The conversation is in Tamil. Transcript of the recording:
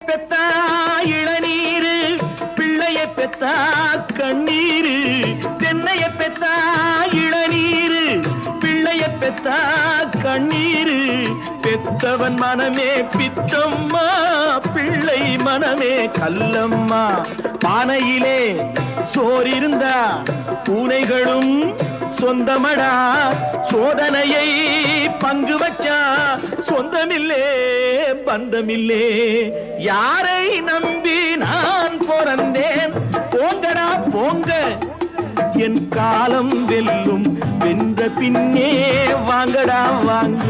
பெத்தா இளநீரு, பிள்ளைய பெத்தா கண்ணீரு. தென்னைய பெத்தா இளநீரு, பிள்ளைய பெத்தா கண்ணீரு. பெத்தவன் மனமே பித்தம்மா, பிள்ளை மனமே கல்லம்மா. பானையிலே சோறிருந்தா பூனைகளும் சொந்தமடா, சோதனையை பங்கு வச்சா சொந்தமில்லே பந்தமில்லே. யாரை நம்பி நான் பிறந்தேன், போங்கடா போங்க, என் காலம் வெல்லும், வென்ற பின்னே வாங்கடா வாங்க.